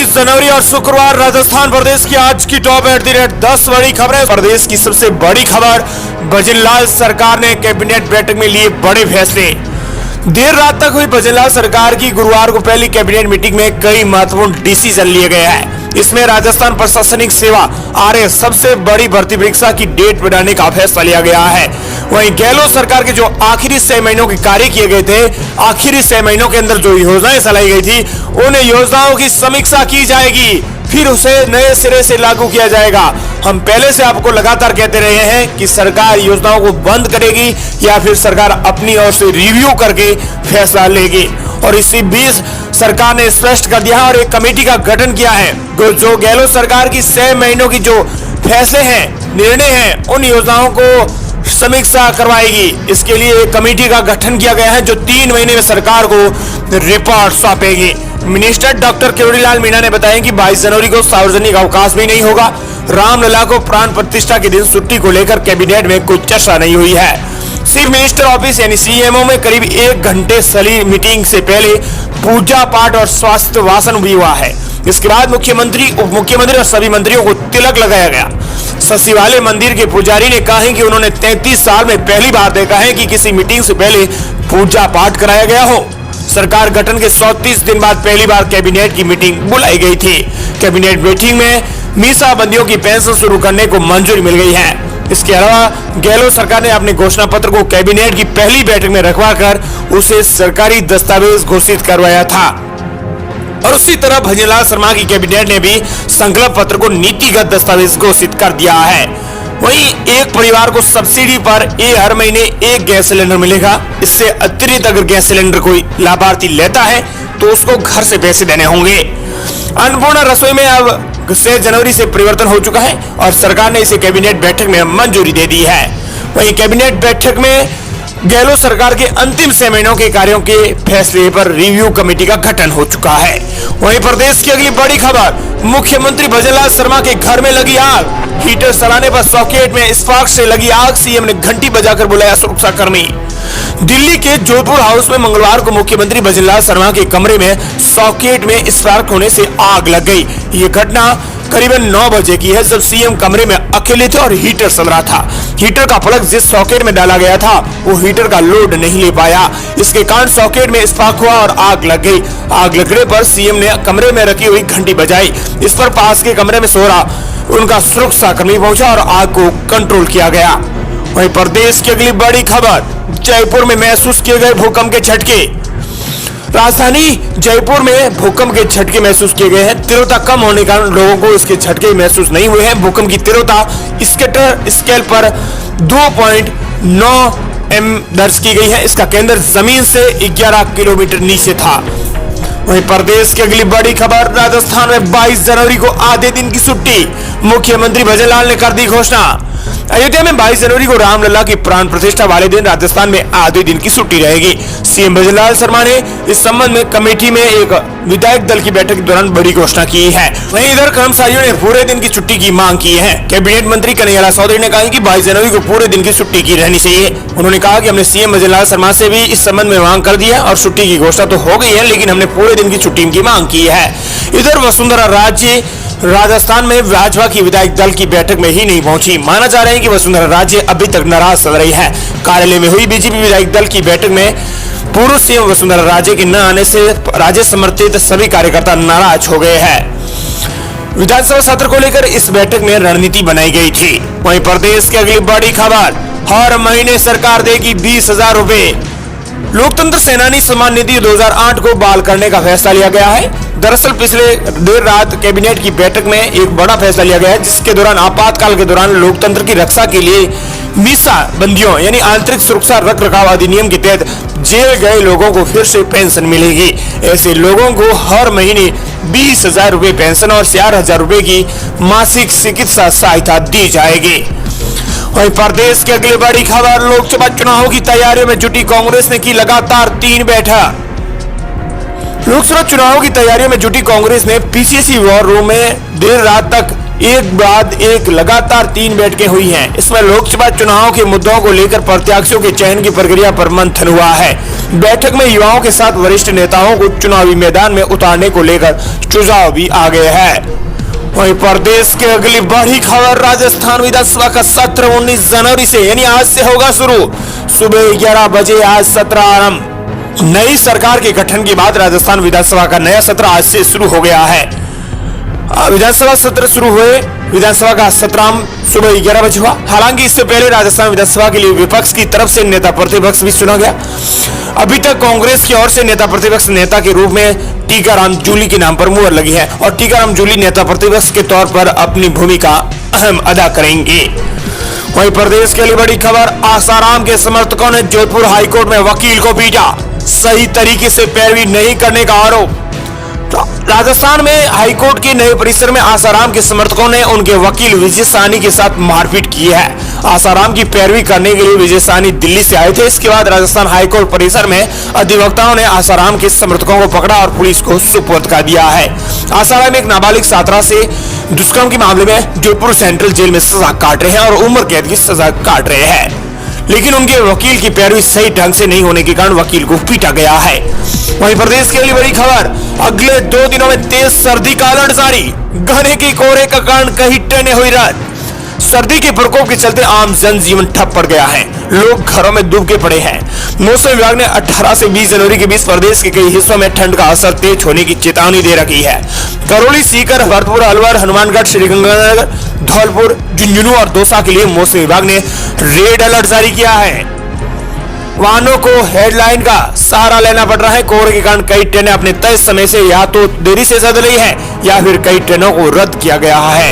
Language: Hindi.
22 जनवरी और शुक्रवार राजस्थान प्रदेश की आज की टॉप एट द रेट 10 बड़ी खबरें। प्रदेश की सबसे बड़ी खबर, भजनलाल सरकार ने कैबिनेट बैठक में लिए बड़े फैसले। देर रात तक हुई भजनलाल सरकार की गुरुवार को पहली कैबिनेट मीटिंग में कई महत्वपूर्ण डिसीजन लिए गए हैं। इसमें राजस्थान प्रशासनिक सेवा आरएएस सबसे बड़ी भर्ती परीक्षा की डेट बढ़ाने का फैसला लिया गया है। वहीं गहलोत सरकार के जो आखिरी 6 महीनों के कार्य किए गए थे, आखिरी 6 महीनों के अंदर जो योजनाएं चलाई गई थी, उन योजनाओं की समीक्षा की जाएगी, फिर उसे नए सिरे से लागू किया जाएगा। हम पहले से आपको लगातार कहते रहे हैं कि सरकार योजनाओं को बंद करेगी या फिर सरकार अपनी ओर से रिव्यू करके फैसला लेगी। और इसी बीच सरकार ने स्पष्ट कर दिया और एक कमेटी का गठन किया है जो गहलोत सरकार की 6 महीनों की जो फैसले हैं, निर्णय हैं, उन योजनाओं को समीक्षा करवाएगी। इसके लिए एक कमेटी का गठन किया गया है जो 3 महीने में सरकार को रिपोर्ट सौंपेगी। मिनिस्टर डॉक्टर किरोड़ीलाल मीणा ने बताया कि 22 जनवरी को सार्वजनिक अवकाश भी नहीं होगा। रामलला को प्राण प्रतिष्ठा के दिन छुट्टी को लेकर कैबिनेट में कोई चर्चा नहीं हुई है। चीफ मिनिस्टर ऑफिस यानी सीएमओ में करीब 1 घंटे चली मीटिंग से पहले पूजा पाठ और स्वास्थ्य वासन भी हुआ है। इसके बाद मुख्यमंत्री, उप मुख्यमंत्री और सभी मंत्रियों को तिलक लगाया गया। सचिवालय मंदिर के पुजारी ने कहा है कि उन्होंने 33 साल में पहली बार देखा है कि किसी मीटिंग से पहले पूजा पाठ कराया गया हो। सरकार गठन के 130 दिन बाद पहली बार कैबिनेट की मीटिंग बुलाई गई थी। कैबिनेट मीटिंग में मीसा बंदियों की पेंशन शुरू करने को मंजूरी मिल गई है। इसके अलावा गहलोत सरकार ने अपने घोषणा पत्र को कैबिनेट की पहली बैठक में रखवाकर उसे सरकारी दस्तावेज घोषित करवाया था। और उसी तरह भजनलाल शर्मा की कैबिनेट ने भी संकल्प पत्र को नीतिगत दस्तावेज घोषित कर दिया है। वहीं एक परिवार को सब्सिडी पर हर महीने 1 गैस सिलेंडर मिलेगा। इससे अतिरिक्त अगर गैस सिलेंडर कोई लाभार्थी लेता है तो उसको घर से पैसे देने होंगे। अन्नपूर्णा रसोई में अब 6 जनवरी से परिवर्तन हो चुका है और सरकार ने इसे कैबिनेट बैठक में मंजूरी दे दी है। वहीं कैबिनेट बैठक में गहलोत सरकार के अंतिम 6 महीनों के कार्यों के फैसले पर रिव्यू कमेटी का गठन हो चुका है। वहीं प्रदेश की अगली बड़ी खबर, मुख्यमंत्री भजनलाल शर्मा के घर में लगी आग। हीटर चलाने पर सॉकेट में स्पार्क से लगी आग, सीएम ने घंटी बजाकर बुलाया सुरक्षा कर्मी। दिल्ली के जोधपुर हाउस में मंगलवार को मुख्यमंत्री भजनलाल शर्मा के कमरे में सॉकेट में स्पार्क होने से आग लग गई। ये घटना करीबन 9 बजे की है, जब सीएम कमरे में अकेले थे और हीटर चल रहा था। हीटर का प्लग जिस सॉकेट में डाला गया था वो हीटर का लोड नहीं ले पाया। इसके कारण सॉकेट में स्पार्क हुआ और आग लग गई। आग लगने पर सीएम ने कमरे में रखी हुई घंटी बजाई। इस पर पास के कमरे में सो रहा उनका सुरक्षा कर्मी पहुंचा और आग को कंट्रोल किया गया। वहीं प्रदेश की अगली बड़ी खबर, जयपुर में महसूस किए गए भूकंप के झटके। राजधानी जयपुर में भूकंप के झटके महसूस किए गए हैं। तीव्रता कम होने के कारण लोगों को इसके झटके महसूस नहीं हुए हैं। भूकंप की तीव्रता रिक्टर स्केल पर 2.9 दर्ज की गई है। इसका केंद्र जमीन से 11 किलोमीटर नीचे था। वहीं प्रदेश की अगली बड़ी खबर, राजस्थान में 22 जनवरी को आधे दिन की छुट्टी। मुख्यमंत्री भजनलाल ने कर दी घोषणा। अयोध्या में 22 जनवरी को रामलला की प्राण प्रतिष्ठा वाले दिन राजस्थान में आधे दिन की छुट्टी रहेगी। सीएम भजनलाल शर्मा ने इस संबंध में कमेटी में एक विधायक दल की बैठक के दौरान बड़ी घोषणा की है। वहीं इधर कर्मचारियों ने पूरे दिन की छुट्टी की मांग की है। कैबिनेट मंत्री कन्हैयालाल चौधरी ने कहा कि 22 जनवरी को पूरे दिन की छुट्टी की रहनी चाहिए। उन्होंने कहा कि हमने सीएम भजनलाल शर्मा से भी इस संबंध में मांग कर दी है और छुट्टी की घोषणा तो हो गई है, लेकिन हमने पूरे दिन की छुट्टी की मांग की है। इधर वसुंधरा राजे राजस्थान में भाजपा की विधायक दल की बैठक में ही नहीं पहुंची। माना जा रहा है कि वसुंधरा राजे अभी तक नाराज चल रही है। कार्यालय में हुई बीजेपी विधायक दल की बैठक में पूर्व सीएम वसुंधरा राजे के न आने से राजे समर्थित सभी कार्यकर्ता नाराज हो गए हैं। विधानसभा सत्र को लेकर इस बैठक में रणनीति बनाई गई थी। वहीं प्रदेश की अगली बड़ी खबर, हर महीने सरकार देगी 20,000 रुपए। लोकतंत्र सेनानी सम्मान निधि 2008 को बहाल करने का फैसला लिया गया है। दरअसल पिछले देर रात कैबिनेट की बैठक में एक बड़ा फैसला लिया गया है, जिसके दौरान आपातकाल के दौरान लोकतंत्र की रक्षा के लिए मीसा बंदियों यानी आंतरिक सुरक्षा रख रखाव अधिनियम के तहत जेल गए लोगों को फिर से पेंशन मिलेगी। ऐसे लोगों को हर महीने 20,000 रुपए पेंशन और 4,000 रुपए की मासिक चिकित्सा सहायता दी जाएगी। वहीं प्रदेश की अगली बड़ी खबर, लोकसभा चुनावों की तैयारियों में जुटी कांग्रेस ने की लगातार 3 बैठक। लोकसभा चुनावों की तैयारियों में जुटी कांग्रेस ने पीसीसी वॉर रूम में देर रात तक एक बाद एक लगातार 3 बैठकें हुई हैं। इसमें लोकसभा चुनाव के मुद्दों को लेकर प्रत्याशियों के चयन की प्रक्रिया पर मंथन हुआ है। बैठक में युवाओं के साथ वरिष्ठ नेताओं को चुनावी मैदान में उतारने को लेकर सुझाव भी आ गए हैं। वहीं प्रदेश की अगली बड़ी खबर, राजस्थान विधानसभा का सत्र 19 जनवरी से यानी आज से होगा शुरू। सुबह 11 बजे आज सत्र आरंभ। नई सरकार के गठन के बाद राजस्थान विधानसभा का नया सत्र आज से शुरू हो गया है। विधानसभा सत्र शुरू हुए, विधानसभा का सत्रारंभ सुबह 11 बजे हुआ। हालांकि इससे पहले राजस्थान विधानसभा के लिए विपक्ष की तरफ से नेता प्रतिपक्ष भी चुना गया। अभी तक कांग्रेस की ओर से नेता प्रतिपक्ष नेता के रूप में टीकाराम जूली के नाम पर मुहर लगी है और टीकाराम जूली नेता प्रतिपक्ष के तौर पर अपनी भूमिका अहम अदा करेंगे। वहीं प्रदेश के लिए बड़ी खबर, आसाराम के समर्थकों ने जोधपुर हाईकोर्ट में वकील को पीटा, सही तरीके से पैरवी नहीं करने का आरोप। राजस्थान में हाईकोर्ट के नए परिसर में आसाराम के समर्थकों ने उनके वकील विजय साहनी के साथ मारपीट की है। आसाराम की पैरवी करने के लिए विजय साहनी दिल्ली से आए थे। इसके बाद राजस्थान हाईकोर्ट परिसर में अधिवक्ताओं ने आसाराम के समर्थकों को पकड़ा और पुलिस को सुपुर्द कर दिया है। आसाराम एक नाबालिग छात्रा से दुष्कर्म के मामले में जोधपुर सेंट्रल जेल में सजा काट रहे हैं और उम्र कैद की सजा काट रहे हैं, लेकिन उनके वकील की पैरवी सही ढंग से नहीं होने के कारण वकील को पीटा गया है। वहीं प्रदेश के लिए बड़ी खबर, अगले 2 दिनों में तेज सर्दी का अलर्ट जारी, घने की कोहरे का कारण कई ट्रेनें हुई रद्द। सर्दी के प्रकोप के चलते आम जनजीवन ठप पड़ गया है, लोग घरों में डूब के पड़े हैं। मौसम विभाग ने 18 से 20 जनवरी के बीच प्रदेश के कई हिस्सों में ठंड का असर तेज होने की चेतावनी दे रखी है। करौली, सीकर, भरतपुर, अलवर, हनुमानगढ़, श्रीगंगानगर, धौलपुर, झुंझुनू और दौसा के लिए मौसम विभाग ने रेड अलर्ट जारी किया है। वाहनों को हेडलाइन का सहारा लेना पड़ रहा है। कोहरे के कारण कई ट्रेनें अपने तय समय से या तो देरी से चल रही है या फिर कई ट्रेनों को रद्द किया गया है।